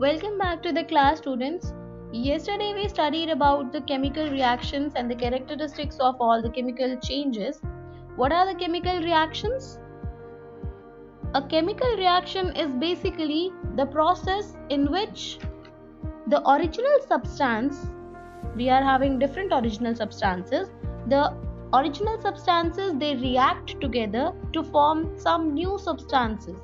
Welcome back to the class, students. Yesterday we studied about the chemical reactions and the characteristics of all the chemical changes. What are the chemical reactions? A chemical reaction is basically the process in which the original substance, we are having different original substances, the original substances they react together to form some new substances,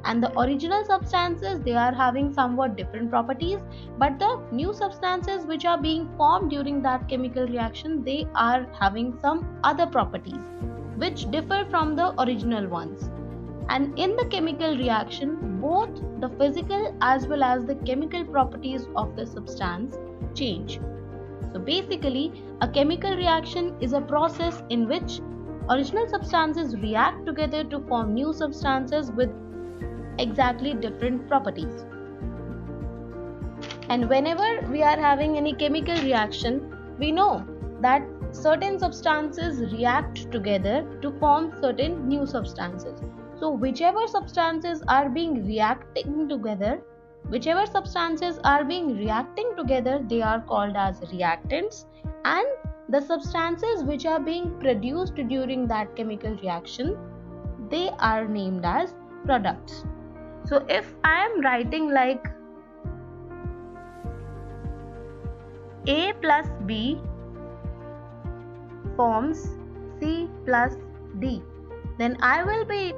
and the original substances they are having somewhat different properties, but the new substances which are being formed during that chemical reaction they are having some other properties which differ from the original ones. And in the chemical reaction, both the physical as well as the chemical properties of the substance change. So basically, a chemical reaction is a process in which original substances react together to form new substances with exactly different properties. And whenever we are having any chemical reaction, we know that certain substances react together to form certain new substances. So whichever substances are being reacting together, they are called as reactants, and the substances which are being produced during that chemical reaction, they are named as products. So if I am writing like A plus B forms C plus D, then I will be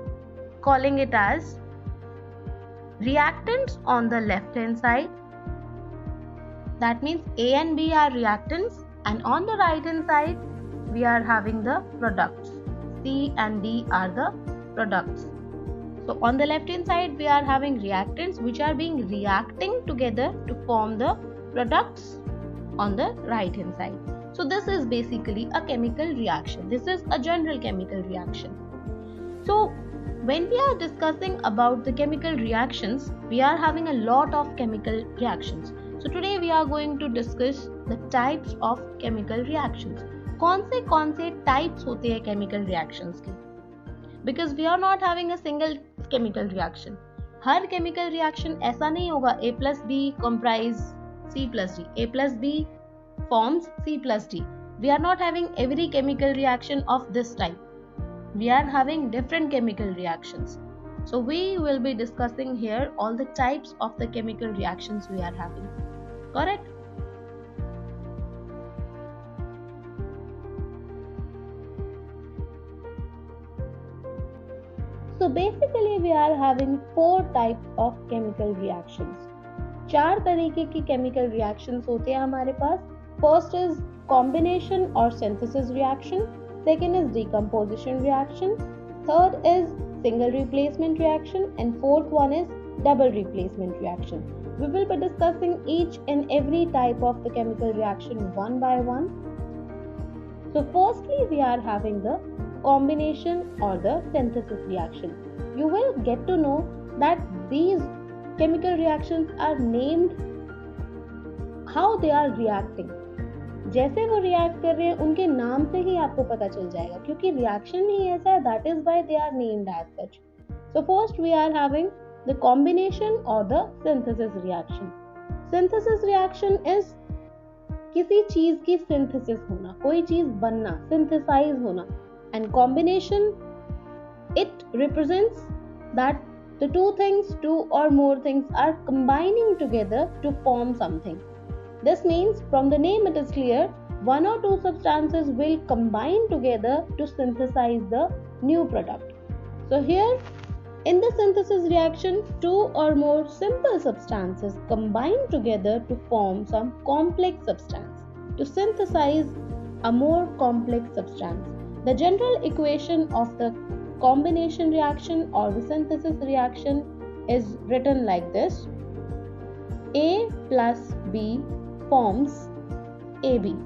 calling it as reactants on the left hand side. That means A and B are reactants, and on the right hand side we are having the products. C and D are the products. So on the left hand side we are having reactants which are being reacting together to form the products on the right hand side. So this is basically a chemical reaction. This is a general chemical reaction. So when we are discussing about the chemical reactions, we are having a lot of chemical reactions. So today we are going to discuss the types of chemical reactions. कौन से types होते हैं chemical reactions के? Because we are not having a single chemical reaction. Her chemical reaction ऐसा नहीं होगा A plus B comprise C plus D. A plus B forms C plus D. We are not having every chemical reaction of this type. We are having different chemical reactions. So we will be discussing here all the types of the chemical reactions we are having. Correct? So basically we are having 4 types of chemical reactions. 4 तरीके की chemical reactions होते हैं हमारे पास. First is combination or synthesis reaction. Second is decomposition reaction. Third is single replacement reaction. And fourth one is double replacement reaction. We will be discussing each and every type of the chemical reaction one by one. So firstly we are having the combination or the synthesis reaction. You will get to know that these chemical reactions are named how they are reacting. जैसे वो react कर रहे हैं उनके नाम से ही आपको पता चल जाएगा, क्योंकि रिएक्शन ही ऐसा है, that is why they are named as such. So first we are having the combination or the synthesis reaction. Synthesis reaction is किसी चीज की synthesis होना, कोई चीज बनना, synthesize होना, and combination, it represents that the two or more things are combining together to form something. This means from the name it is clear, one or two substances will combine together to synthesize the new product. So here in the synthesis reaction, 2 or more simple substances combine together to form some complex substance, to synthesize a more complex substance. The general equation of the combination reaction or the synthesis reaction is written like this: A plus B forms AB.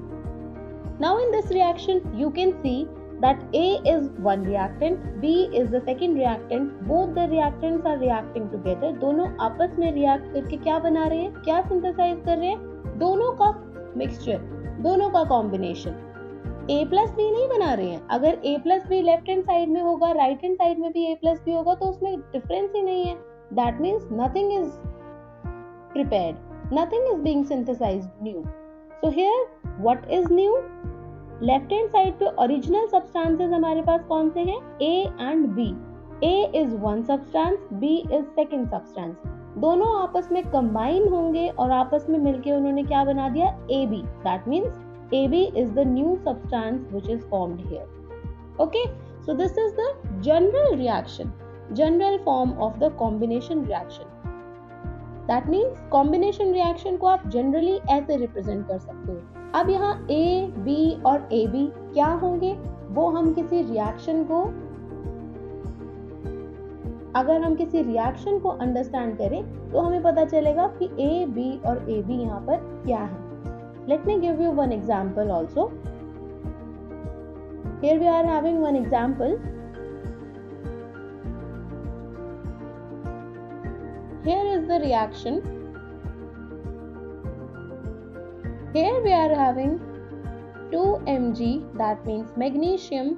Now in this reaction you can see that A is one reactant, B is the second reactant. Both the reactants are reacting together. दोनों आपस में react करके क्या बना रहे हैं, क्या synthesize कर रहे हैं? दोनों का mixture, दोनों का combination. A plus B नहीं बना रहे हैं. अगर A plus B left hand side में होगा, right hand side में भी A plus B होगा, तो उसमें difference ही नहीं है. That means nothing is prepared. Nothing is being synthesized new. So here what is new? Left hand side पे ओरिजिनल सब्सटेंसेस हमारे पास कौन से हैं? A and B. A is one substance, B is second substance. दोनों आपस में combine होंगे और आपस में मिलके उन्होंने क्या बना दिया? AB. That means AB is the new substance which is formed here. Okay, so this is the general reaction, general form of the combination reaction. That means combination reaction को आप generally ऐसे represent कर सकते हो. अब यहाँ A, B और AB क्या होंगे? वो हम किसी रिएक्शन को, अगर हम किसी रिएक्शन को अंडरस्टैंड करें तो हमें पता चलेगा कि A, B और AB यहाँ पर क्या है. Let me give you one example also. Here we are having one example. Here is the reaction. Here we are having 2Mg, that means magnesium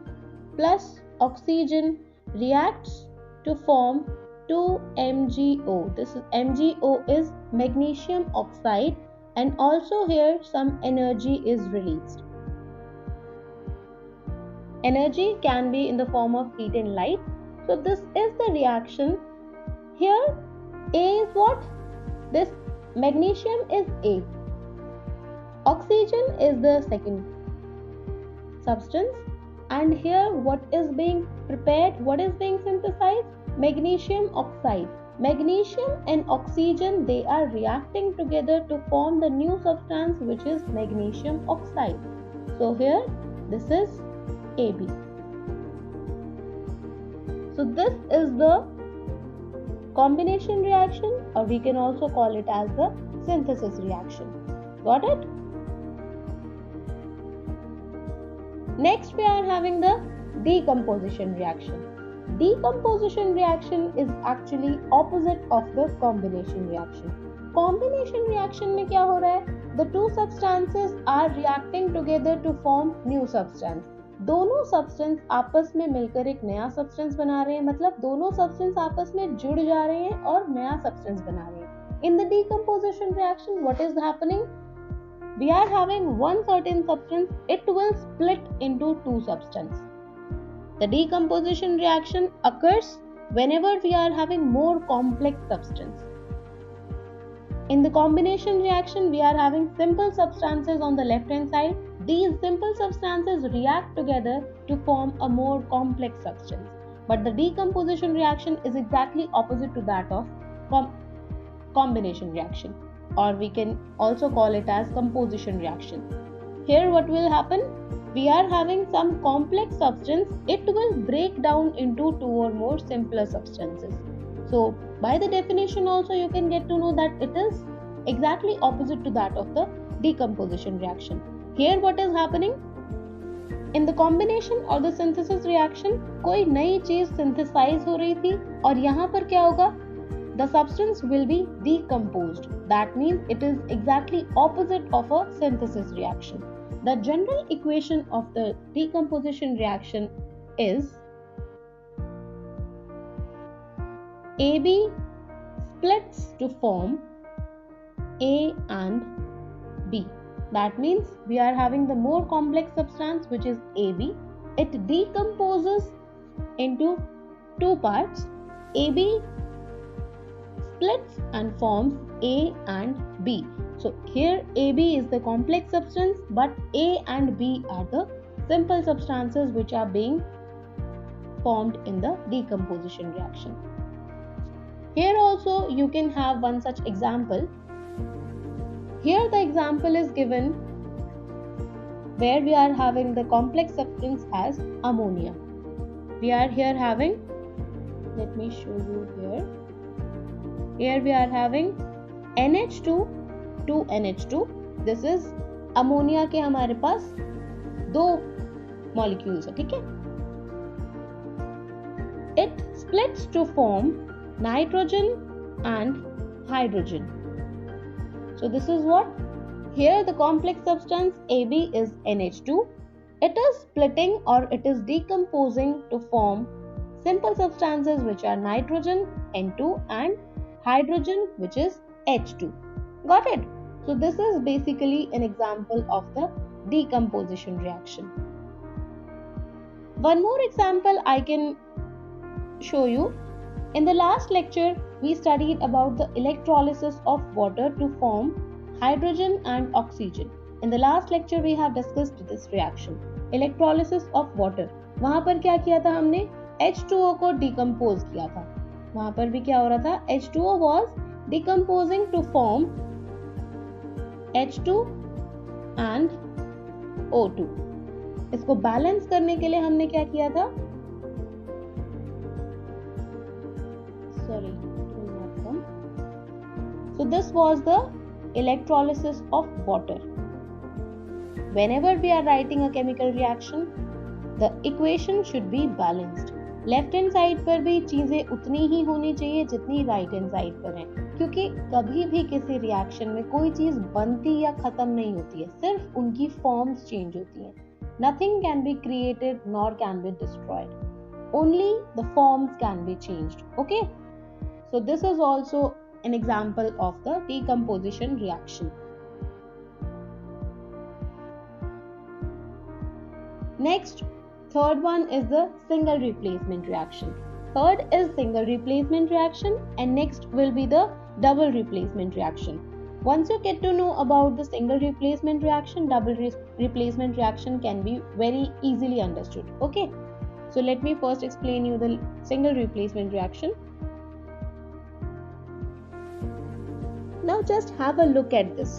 plus oxygen reacts to form 2MgO. This is MgO is magnesium oxide, and also here some energy is released. Energy can be in the form of heat and light. So this is the reaction. Here A is what? This magnesium is A. Oxygen is the second substance, and here what is being prepared, what is being synthesized? Magnesium oxide. Magnesium and oxygen, they are reacting together to form the new substance which is magnesium oxide. So here this is AB. So this is the combination reaction, or we can also call it as the synthesis reaction. Got it? Next we are having the decomposition reaction. Decomposition reaction is actually opposite of the combination reaction. Combination reaction में क्या हो रहा है? The two substances are reacting together to form new substance. दोनों substance आपस में मिलकर एक नया सब्सटेंस बना रहे हैं, मतलब दोनों सब्सटेंस आपस में जुड़ जा रहे हैं और नया सब्सटेंस बना रहे हैं. In the decomposition reaction, what is happening? We are having one certain substance, it will split into two substances. The decomposition reaction occurs whenever we are having more complex substance. In the combination reaction, we are having simple substances on the left hand side. These simple substances react together to form a more complex substance. But the decomposition reaction is exactly opposite to that of combination reaction, or we can also call it as composition reaction. Here what will happen? We are having some complex substance, it will break down into two or more simpler substances. So by the definition also you can get to know that it is exactly opposite to that of the decomposition reaction. Here what is happening? In the combination or the synthesis reaction, कोई नई चीज synthesize हो रही थी और यहाँ पर क्या होगा? The substance will be decomposed. That means it is exactly opposite of a synthesis reaction. The general equation of the decomposition reaction is AB splits to form A and B. That means we are having the more complex substance which is AB. It decomposes into two parts. AB splits and forms A and B. So here AB is the complex substance, but A and B are the simple substances which are being formed in the decomposition reaction. Here also you can have one such example. Here the example is given where we are having the complex substance as ammonia. We are here having, let me show you here. Here we are having NH2, 2NH2. This is ammonia के हमारे पास दो molecules है, ठीक है? It splits to form nitrogen and hydrogen. So this is what? Here the complex substance AB is NH2. It is splitting or it is decomposing to form simple substances which are nitrogen, N2, and hydrogen which is H2. Got it? So this is basically an example of the decomposition reaction. One more example I can show you. In the last lecture, we studied about the electrolysis of water to form hydrogen and oxygen. In the last lecture, we have discussed this reaction. Electrolysis of water. वहाँ पर क्या किया था हमने? H2O को decompose किया था. वहाँ पर भी क्या हो रहा था? H2O was decomposing to form H2 and O2. इसको बैलेंस करने के लिए हमने क्या किया था? Sorry, it will not come. So this was the electrolysis of water. Whenever we are writing a chemical reaction, the equation should be balanced. Left hand side पर भी चीजें उतनी ही होनी चाहिए जितनी राइट हैंड साइड पर है, क्योंकि कभी भी किसी रिएक्शन में कोई चीज बनती या खत्म नहीं होती है, सिर्फ उनकी फॉर्म्स चेंज होती हैं. Nothing can be created nor can be destroyed, only the forms can be changed. Okay, so this is also an example of the decomposition reaction. Next, third one is the single replacement reaction. Third is single replacement reaction, and next will be the double replacement reaction. Once you get to know about the single replacement reaction, double replacement reaction can be very easily understood. Okay, so let me first explain you the single replacement reaction. Now just have a look at this.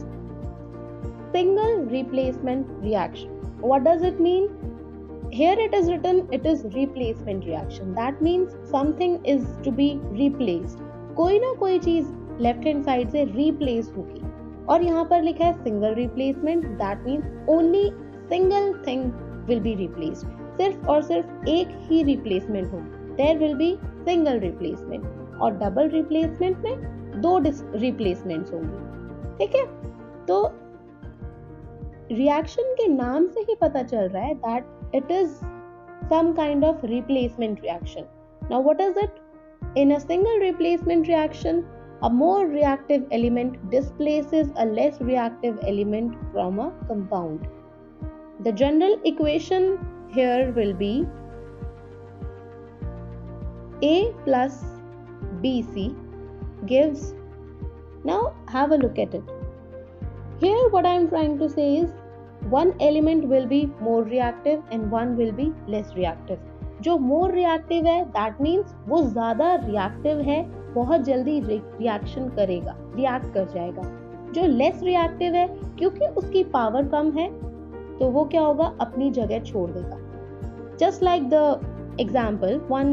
Single replacement reaction. What does it mean? Here it is written, it is replacement reaction. That means something is to be replaced. कोई ना कोई चीज left hand side से replace होगी. और यहाँ पर लिखा है single replacement. That means only single thing will be replaced. सिर्फ और सिर्फ एक ही replacement होगी. There will be single replacement. और double replacement में दो रिप्लेसमेंट्स होंगी. ठीक है, तो रिएक्शन के नाम से ही पता चल रहा है that it is some kind of replacement reaction. Now what is it? In a single replacement reaction, a more reactive element displaces a less reactive element from a compound. The general equation here will be A plus BC gives. Now have a look at it. Here what I am trying to say is one element will be more reactive and one will be less reactive. जो more reactive है that means वो ज़्यादा reactive है, बहुत जल्दी reaction करेगा, react कर जाएगा. जो less reactive है क्योंकि उसकी पावर कम है तो वो क्या होगा, अपनी जगह छोड़ देगा. Just like the example, one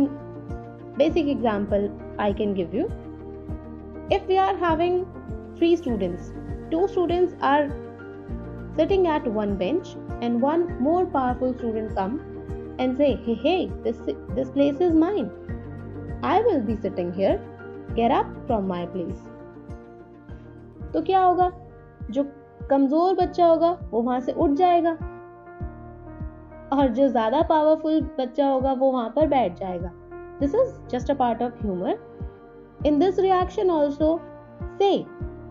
basic example I can give you. If we are having 3 students, 2 students are sitting at one bench and one more powerful student come and say, hey, this place is mine. I will be sitting here. Get up from my place. तो क्या होगा, जो कमजोर बच्चा होगा वो वहां से उठ जाएगा और जो ज्यादा पावरफुल बच्चा होगा वो वहां पर बैठ जाएगा. This is just a part of humor. In this reaction also, say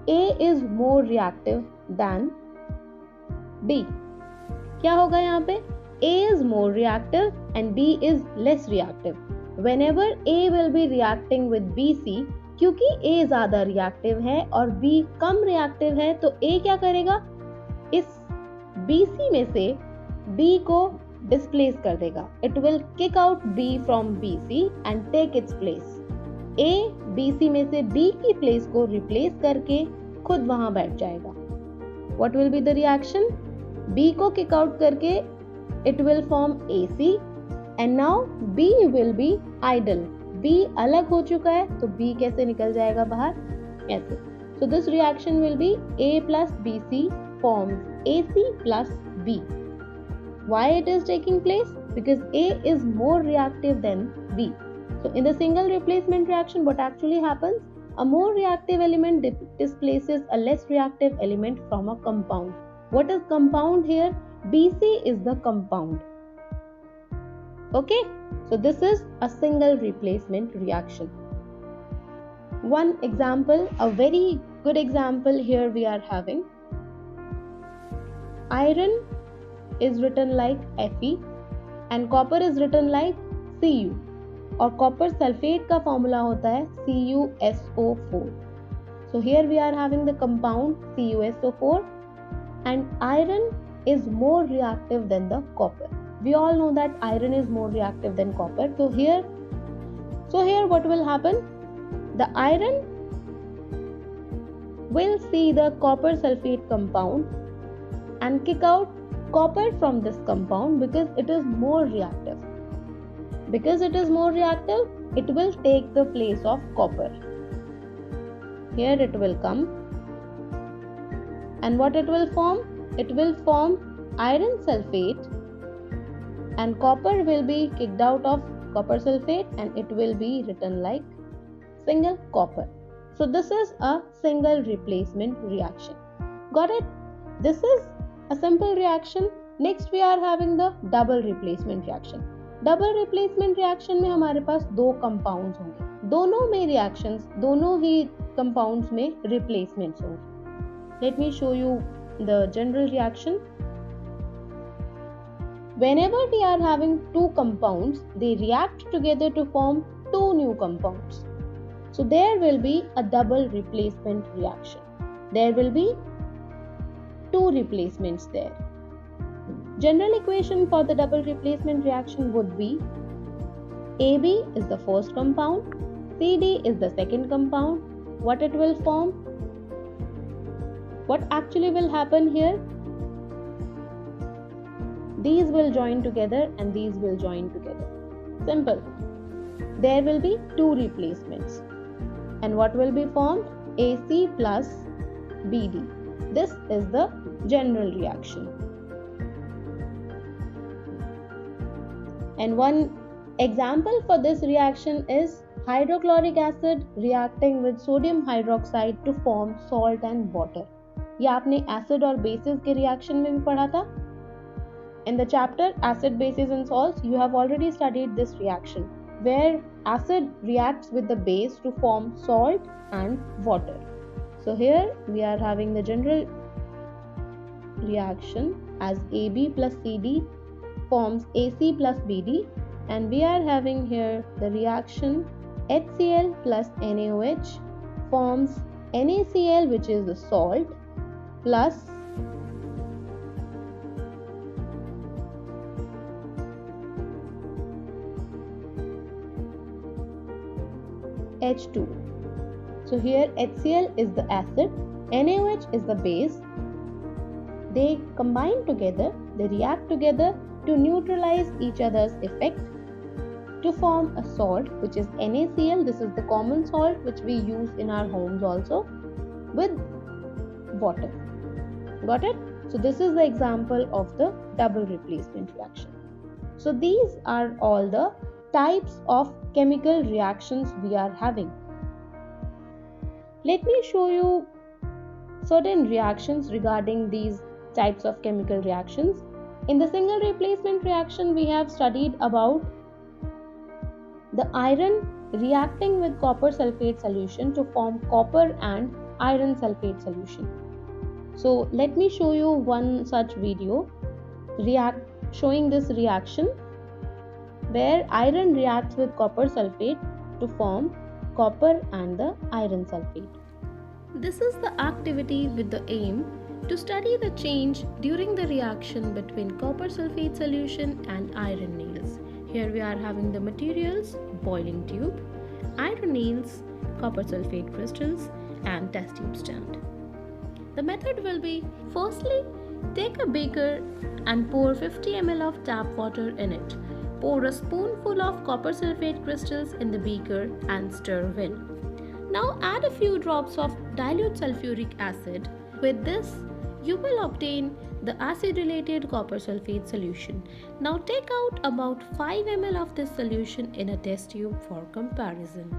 A is more reactive than B. क्या होगा यहाँ पे? A is more reactive and B is less reactive. Whenever A will be reacting with BC, क्योंकि A ज़्यादा reactive है और B कम reactive है, तो A क्या करेगा? इस BC में से B को displace कर देगा. It will kick out B from BC and take its place. A BC में से B की प्लेस को रिप्लेस करके खुद वहां बैठ जाएगा. What will be the reaction? B को किक आउट करके it will form AC and now B will be idle. B अलग हो चुका है तो B कैसे निकल जाएगा बाहर? ऐसे. So this reaction will be A plus BC forms AC plus B. Why it is taking place? Because A is more reactive than B. So in the single replacement reaction, what actually happens? A more reactive element displaces a less reactive element from a compound. What is compound here? BC is the compound. Okay, so this is a single replacement reaction. One example, a very good example here we are having iron is written like Fe and copper is written like Cu और copper sulfate का formula होता है CuSO4. So here we are having the compound CuSO4 and iron is more reactive than the copper. We all know that iron is more reactive than copper. So here what will happen? The iron will see the copper sulfate compound and kick out copper from this compound because it is more reactive. Because it is more reactive, it will take the place of copper. Here it will come. And what it will form? It will form iron sulfate and copper will be kicked out of copper sulfate and it will be written like single copper. So this is a single replacement reaction. Got it? This is a simple reaction. Next we are having the double replacement reaction. Double replacement reaction में हमारे पास दो compounds होंगे, दोनों में reactions, दोनों ही compounds में replacements होंगे. Let me show you the general reaction. Whenever we are having two compounds, they react together to form two new compounds. So there will be a double replacement reaction. There will be two replacements there. General equation for the double replacement reaction would be AB is the first compound, CD is the second compound. What it will form? What actually will happen here? These will join together and these will join together. Simple. There will be two replacements. And what will be formed? AC plus BD. This is the general reaction. And one example for this reaction is hydrochloric acid reacting with sodium hydroxide to form salt and water. ये आपने acid और bases के reaction में भी पढ़ा था. In the chapter acid, bases and salts, you have already studied this reaction where acid reacts with the base to form salt and water. So here we are having the general reaction as AB plus CD forms AC plus BD, and we are having here the reaction HCl plus NaOH forms NaCl, which is the salt, plus H2. So here HCl is the acid, NaOH is the base. They combine together, they react together to neutralize each other's effect to form a salt, which is NaCl. This is the common salt which we use in our homes also, with water. Got it? So this is the example of the double replacement reaction. So these are all the types of chemical reactions we are having. Let me show you certain reactions regarding these types of chemical reactions. In the single replacement reaction, we have studied about the iron reacting with copper sulfate solution to form copper and iron sulfate solution. So let me show you one such video showing this reaction where iron reacts with copper sulfate to form copper and the iron sulfate. This is the activity with the aim to study the change during the reaction between copper sulfate solution and iron nails. Here we are having the materials: boiling tube, iron nails, copper sulfate crystals, and test tube stand. The method will be: firstly, take a beaker and pour 50 ml of tap water in it. Pour a spoonful of copper sulfate crystals in the beaker and stir well. Now add a few drops of dilute sulfuric acid. With this, you will obtain the acid-related copper sulfate solution. Now take out about 5 ml of this solution in a test tube for comparison.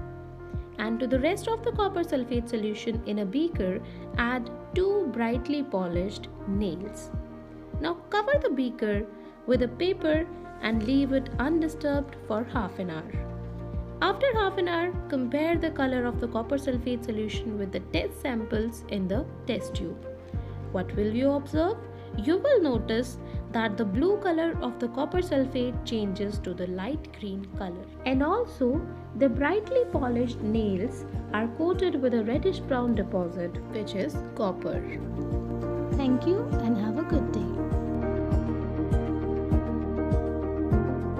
And to the rest of the copper sulfate solution in a beaker, add 2 brightly polished nails. Now cover the beaker with a paper and leave it undisturbed for half an hour. After half an hour, compare the color of the copper sulfate solution with the test samples in the test tube. What will you observe? You will notice that the blue color of the copper sulfate changes to the light green color. And also, the brightly polished nails are coated with a reddish brown deposit, which is copper. Thank you and have a good day.